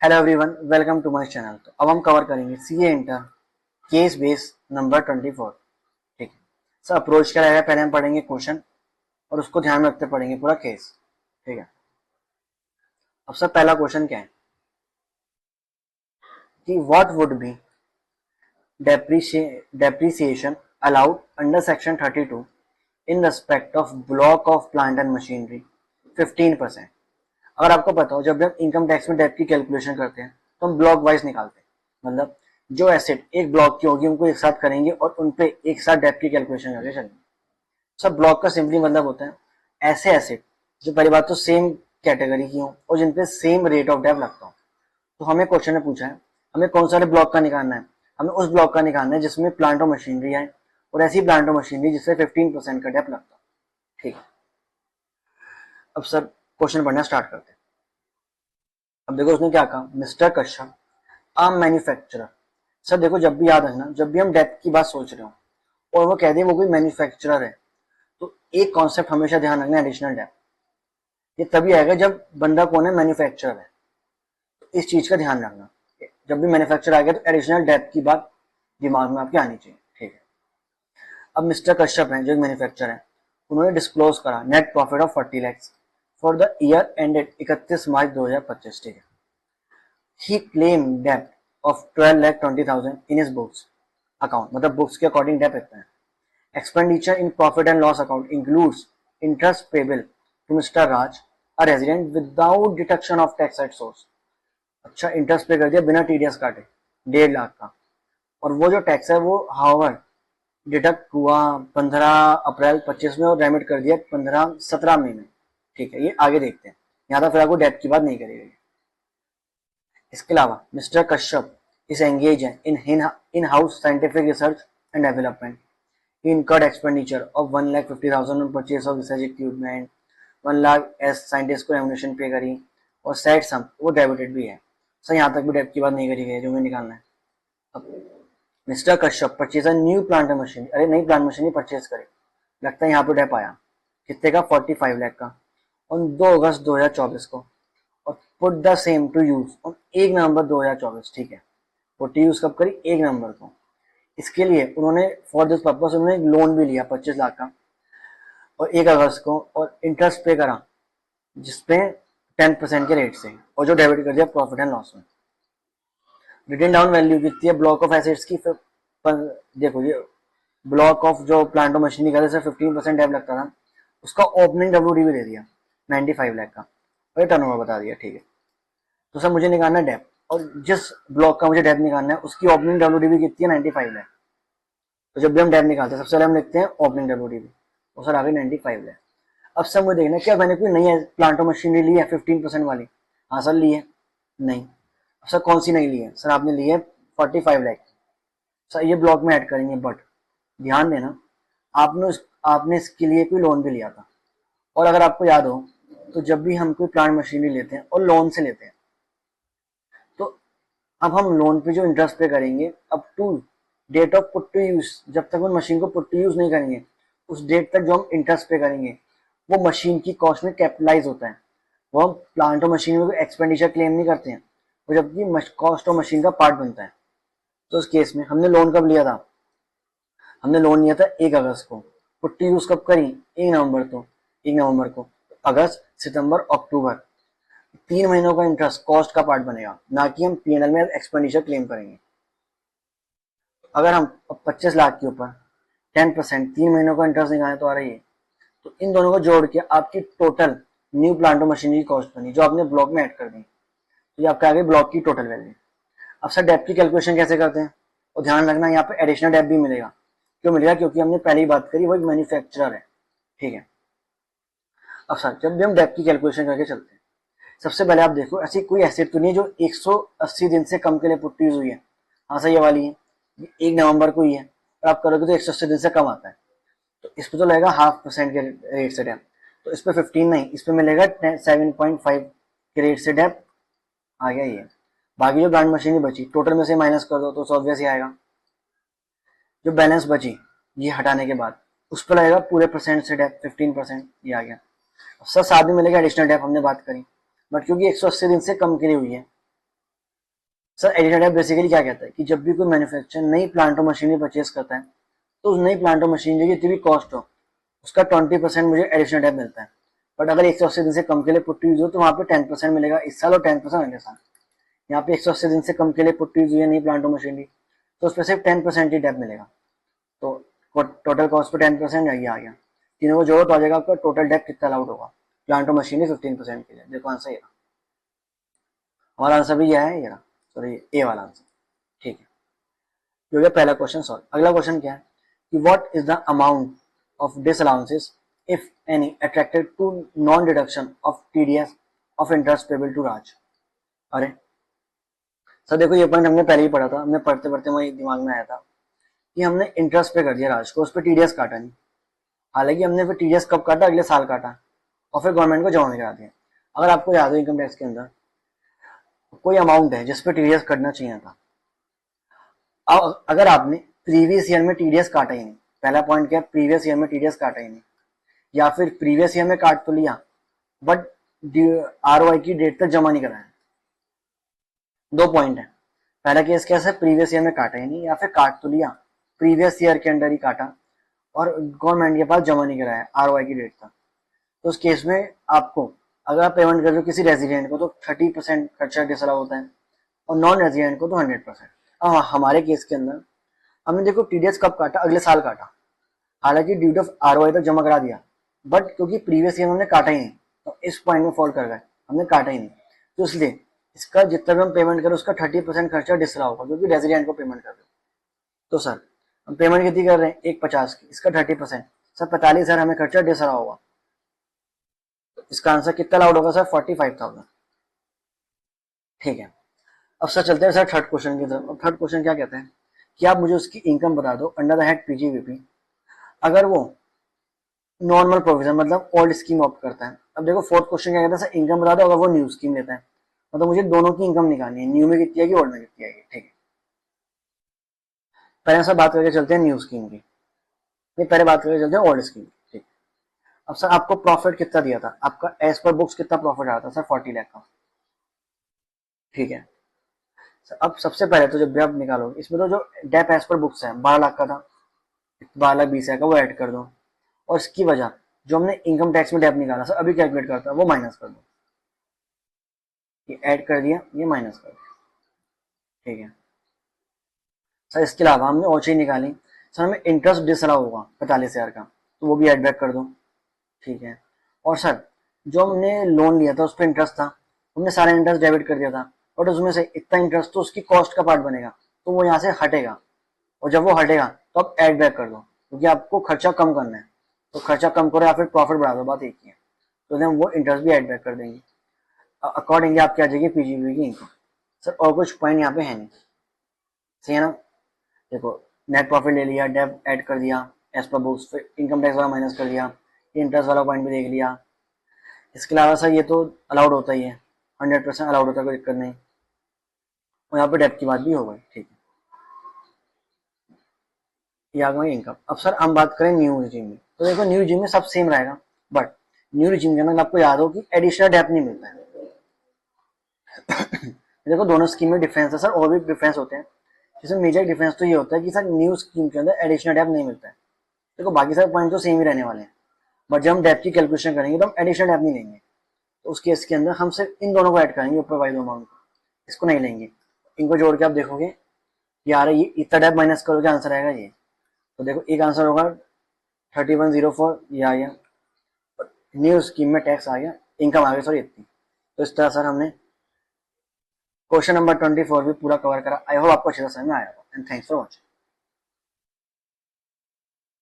Hello everyone, welcome to my channel. तो अब हम कवर करेंगे CA inter case base number 24। ठीक है सर, अप्रोच क्या रहेगा, पहले हम पढ़ेंगे क्वेश्चन और उसको ध्यान में रखते पढ़ेंगे पूरा केस। ठीक है, अब सर पहला क्वेश्चन क्या है कि what would be depreciation allowed under section 32 in respect of block of plant and machinery 15%। अगर आपको पता हो, जब भी हम इनकम टैक्स में डेप की कैलकुलेशन करते हैं तो हम ब्लॉक वाइज निकालते हैं। मतलब जो एसेट एक ब्लॉक की होगी उनको एक साथ करेंगे और उन पे एक साथ डेप की कैलकुलेशन करके चलेंगे। सब ब्लॉक का सिंपली मतलब होता है ऐसे एसेट जो पहली बात तो सेम कैटेगरी की हो और जिनपे सेम रेट ऑफ डेप लगता हो। तो हमें क्वेश्चन ने पूछा है हमें कौन सा ब्लॉक का निकालना है। हमें उस ब्लॉक का निकालना है जिसमें प्लांट और मशीनरी है और ऐसी प्लांट और मशीनरी जिससे 15% का डेप लगता है। ठीक है, अब सर क्वेश्चन पढ़ना स्टार्ट करते हैं। अब देखो उसने क्या कहा, मिस्टर कश्यप आम मैन्युफैक्चरर। सर देखो, जब भी याद रखना, जब भी हम डेप्थ की बात सोच रहे हो और वो कह दे वो कोई मैन्युफैक्चरर है, तो एक कॉन्सेप्ट हमेशा ध्यान रखना, एडिशनल डेप्थ। ये तभी आएगा जब बंदा कौन है, मैन्युफैक्चरर है। तो इस चीज का ध्यान रखना, जब भी मैन्युफैक्चर आ गया तो एडिशनल डेप्थ की बात दिमाग में आपकी आनी चाहिए। ठीक है, अब मिस्टर कश्यप हैं जो एक मैन्युफैक्चर है, उन्होंने डिस्क्लोज करा net profit of 40 lakhs for the year ended 31 मार्च 2025। ठीक है, he claimed debt of 12,20,000 in his books account। मतलब बुक्स के अकॉर्डिंग डेप इतना है। Expenditure in profit and loss account includes interest payable to Mr Raj a resident without deduction of tax at source. अच्छा, interest pay कर दिया बिना TDS काटे 1.5 लाख का, और वो जो टैक्स है वो हावर डिडक्ट हुआ 15 अप्रैल 25 में और रेमिट कर दिया 17 मई में। ठीक है, ये आगे देखते हैं, यहाँ तक फिर आपको डेप की बात नहीं करेगी। इसके अलावा mister Kashyap is engaged in house scientific research and development. He incurred expenditure of 1,50,000 on purchase of research equipment, 1 lakh S scientist को रेमुनेशन पे करी और सेट सम वो डेबिटेड भी है। सर यहाँ तक भी डेप की बात नहीं करी गई जो हमें निकालना है। अब mister Kashyap purchase a new plant machine, अरे नई प्लांट मशीन परचेज करे, लगता है यहाँ पे डेप आया कितने का, 45 लाख का, ऑन 2 अगस्त 2024 को, और put the same to use on 1 November 2024। ठीक है, पुट यूज कब करी, 1 नवंबर को। इसके लिए उन्होंने फॉर दिस पर्पस उन्होंने एक लोन भी लिया 25 लाख का और 1 अगस्त को, और इंटरेस्ट पे करा जिसपे 10% के रेट से, और जो डेबिट कर दिया प्रॉफिट एंड लॉस में। रिटन डाउन वैल्यू कितनी है ब्लॉक ऑफ एसेट्स की, देखो ये ब्लॉक ऑफ जो प्लांट और मशीनरी का जैसे 15% डेप लगता था, उसका ओपनिंग डब्ल्यू दे दिया 95 लाख का और ये टर्नओवर बता दिया। ठीक है, तो सर मुझे निकालना है डेप, और जिस ब्लॉक का मुझे डेप निकालना है उसकी ओपनिंग डब्ल्यू कितनी है, 95 लाख। तो जब भी हम डेप निकालते हैं सबसे पहले हम लिखते हैं ओपनिंग डब्ल्यू, और सर आ गई 95 लाख। अब सर मुझे देखना क्या मैंने कोई नई प्लांट और मशीनरी ली है 15% वाली, हाँ सर ली है, नहीं। अब सर कौन सी नहीं ली है, सर आपने ली है 45 लाख। सर ये ब्लॉक में ऐड करेंगे, बट ध्यान देना आपने इसके लिए कोई लोन भी लिया था। और अगर आपको याद हो तो जब भी हम कोई प्लांट मशीनरी लेते हैं और लोन से लेते हैं, तो अब हम लोन पे जो इंटरेस्ट पे करेंगे up to date of put to use, जब तक उन मशीन को पुट टू यूज नहीं करेंगे उस डेट तक जो हम इंटरेस्ट पे करेंगे वो मशीन की कॉस्ट में कैपिटलाइज होता है। वो हम प्लांट और मशीन में कोई एक्सपेंडिचर क्लेम नहीं करते हैं, वो जबकि कॉस्ट और मशीन का पार्ट बनता है। तो उस केस में हमने लोन कब लिया था, हमने लोन लिया था 1 अगस्त को, पुट्टी यूज कब करी, 1 नवंबर को, 1 नवंबर को, अगस्त सितंबर अक्टूबर, 3 महीनों का इंटरेस्ट कॉस्ट का पार्ट बनेगा, ना कि हम पीएनएल में एक्सपेंडिचर क्लेम करेंगे। अगर हम 25 लाख के ऊपर 10% 3 महीनों का इंटरेस्ट निकालें तो आ रही है, तो इन दोनों को जोड़ के आपकी टोटल न्यू प्लांट और मशीनरी की कॉस्ट बनी जो आपने ब्लॉक में ऐड कर दी। तो ये आपका आ गई ब्लॉक की टोटल वैल्यू। अब सर डेप की कैलकुलेशन कैसे करते हैं, और ध्यान रखना यहाँ पे एडिशनल डेप भी मिलेगा। क्यों मिलेगा, क्योंकि हमने पहले ही बात करी वो एक मैन्युफैक्चरर है। ठीक है, अब सर जब भी हम डेप की कैलकुलेशन करके चलते हैं, सबसे पहले आप देखो ऐसी कोई एसेट तो नहीं है जो 180 दिन से कम के लिए पुट्टी यूज हुई है। हाँ सर ये वाली है, 1 नवंबर को ही है, और आप करोगे तो 180 दिन से कम आता है, तो इस पे तो लगेगा 0.5% के रेट से डेप, तो इस पे 15 नहीं, इस पे मिलेगा 7.5 के रेट से डेप आ गया ये। बाकी जो प्लांट मशीनरी बची टोटल में से माइनस कर दो तो 100 ही आएगा। जो बैलेंस बची ये हटाने के बाद उस पर लगेगा पूरे परसेंट से डेप 15%, ये आ गया। सर साथ में मिलेगा एडिशनल डेप, हमने बात करी, बट क्योंकि 180 दिन से कम के लिए हुई है सर एडिशनल डेप्थ बेसिकली क्या कहता है कि जब भी कोई मैन्युफैक्चर नई प्लांट और मशीनरी परचेज करता है तो उस नई प्लांट और मशीनरी की जितनी भी कॉस्ट हो उसका 20% मुझे एडिशनल डेप्थ मिलता है। बट अगर 180 दिन से कम के लिए पुट्टी यूज हो तो वहाँ पे 10% मिलेगा इस साल और 10% अगले साल। यहाँ पे 180 दिन से कम के लिए पुट्टी यूज हुई है नई प्लांट और मशीनरी तो उस पर सिर्फ 10% ही डेप्थ मिलेगा। तो टोटल कॉस्ट पे 10% आ गया, तीनों को जोड़ो तो आ जाएगा आपका टोटल डेप्थ कितना अलाउड होगा। प्लांट और मशीनरी 15% के लिए। देखो आंसर ये, हमारा आंसर भी यह है, ये सॉरी ए वाला आंसर। ठीक है, जो गया पहला क्वेश्चन सॉल्व। अगला क्वेश्चन क्या है कि what is the amount of disallowances if any attracted to non deduction of TDS of interest payable to Raj. अरे सर देखो ये पॉइंट हमने पहले ही पढ़ा था, हमने पढ़ते पढ़ते वही दिमाग में आया था कि हमने इंटरेस्ट पे कर दिया राज को, उस पर टीडीएस काटा नहीं। हालांकि हमने फिर टीडीएस कब काटा, अगले साल काटा और फिर गवर्नमेंट को जमा करा दिया। अगर आपको याद हो इनकम टैक्स के अंदर कोई अमाउंट है जिस पर टीडीएस कटना चाहिए था, अगर आपने प्रीवियस ईयर में टीडीएस काटा ही नहीं, पहला पॉइंट क्या है, प्रीवियस ईयर में टीडीएस काटा ही नहीं, या फिर प्रीवियस ईयर में काट तो लिया बट आरओआई की डेट तक जमा नहीं कराया। दो पॉइंट है, पहला केस कैसा है, प्रीवियस ईयर में काटा ही नहीं या फिर काट तो लिया प्रीवियस ईयर के अंदर ही काटा और गवर्नमेंट के पास जमा नहीं कराया आरओआई की डेट तक। तो उस केस में आपको अगर आप पेमेंट कर रहे हो किसी रेजिडेंट को तो 30% खर्चा डिसअलाउ होता है और नॉन रेजिडेंट को तो 100%। अब हमारे केस के अंदर हमने देखो टीडीएस कब काटा, अगले साल काटा, हालांकि ड्यू ऑफ आरओआई तक जमा करा दिया बट क्योंकि प्रीवियस ईयर हमने काटा ही नहीं तो इस पॉइंट में फॉल कर गए, हमने काटा ही नहीं। तो इसलिए इसका जितना भी हम पेमेंट करें उसका 30% खर्चा डिसअलाउ होगा क्योंकि रेजिडेंट को पेमेंट कर रहे हो। तो सर हम पेमेंट कितनी कर रहे हैं, 150 की, इसका 30%, सर 45,000 हमें खर्चा डिसअलाउ होगा। तो इसका आंसर कितना अलाउड होगा सर, 45,000। ठीक है, अब सर चलते हैं सर थर्ड क्वेश्चन की तरफ। थर्ड क्वेश्चन क्या कहते हैं कि आप मुझे उसकी इनकम बता दो अंडर द हेड पीजीवीपी अगर वो नॉर्मल प्रोविजन मतलब ओल्ड स्कीम ऑप्ट करता है। अब देखो फोर्थ क्वेश्चन क्या कहता है, सर इनकम बता दो अगर वो न्यू स्कीम लेता है, मतलब मुझे दोनों की इनकम निकालनी है, न्यू में कितनी आएगी ओल्ड में कितनी आएगी। ठीक है, पहले सर बात करके चलते हैं न्यू स्कीम की, नहीं पहले बात करके चलते हैं ओल्ड स्कीम की। ठीक, अब सर आपको प्रॉफिट कितना दिया था, आपका एज पर बुक्स कितना प्रॉफिट आया था सर, 40 लाख का। ठीक है सर, अब सबसे पहले तो जब भी आप निकालोगे इसमें तो जो डेप एज पर बुक्स है 12 लाख का था, 12,20,000 का वो ऐड कर दो और इसकी वजह जो हमने इनकम टैक्स में डेप निकाला सर अभी कैलकुलेट करता है वो माइनस कर दो, ये ऐड कर दिया ये माइनस कर दिया। ठीक है सर, इसके अलावा हमने और चीज निकाली, सर हमें इंटरेस्ट डिसअलाउ होगा 45,000 का तो वो भी एड बैक कर दो। ठीक है, और सर जो हमने लोन लिया था उस पर इंटरेस्ट था, हमने सारा इंटरेस्ट डेबिट कर दिया था बट उसमें से इतना इंटरेस्ट तो उसकी कॉस्ट का पार्ट बनेगा तो वो यहाँ से हटेगा और जब वो हटेगा तो आप एड बैक कर दो क्योंकि आपको खर्चा कम करना है, तो खर्चा कम करो या फिर प्रॉफिट बढ़ा दो, बात एक ही है। तो हम वो इंटरेस्ट भी एड बैक कर देंगे, अकॉर्डिंगली आपकी आ जाएगी पीजीबी की इनकम। सर और कुछ पॉइंट यहाँ पे है नहीं, सही है ना। देखो नेट प्रॉफिट ले लिया, डेब ऐड कर दिया एज पर बुक्स, फिर इनकम टैक्स वाला माइनस कर दिया, ये इंटरेस्ट वाला पॉइंट भी देख लिया। इसके अलावा सर ये तो अलाउड होता ही है, 100% अलाउड होता है, कोई दिक्कत नहीं। और यहाँ पे डेब की बात भी हो गई। ठीक है, ये आ गई इनकम। अब सर हम बात करें न्यू रिजीम में, तो देखो न्यू रिजीम में सब सेम रहेगा बट न्यू रिजीम के अंदर आपको याद हो कि एडिशनल डेप नहीं मिलता है। देखो दोनों स्कीम में डिफरेंस है सर, और भी डिफरेंस होते हैं, जिसमें मेजर डिफरेंस तो ये होता है कि सर न्यू स्कीम के अंदर एडिशनल डेप नहीं मिलता है। देखो बाकी सारे पॉइंट तो सेम ही रहने वाले हैं बट जब हम डेप की कैलकुलेशन करेंगे तो हम एडिशनल डेप नहीं लेंगे, तो उस केस के अंदर हम सिर्फ इन दोनों को ऐड करेंगे ऊपर वाले दो अमाउंट को, इसको नहीं लेंगे। इनको जोड़ के आप देखोगे यार ये इतना डेप माइनस करोगे आंसर आएगा ये, तो देखो एक आंसर होगा 3104, ये आ गया, न्यू स्कीम में टैक्स आ गया, इनकम आ गया सॉरी इतनी। तो इस तरह सर हमने क्वेश्चन नंबर 24 भी पूरा कवर करा। आई होप आपको अच्छे से समझ में आया होगा एंड थैंक्स फॉर वॉचिंग।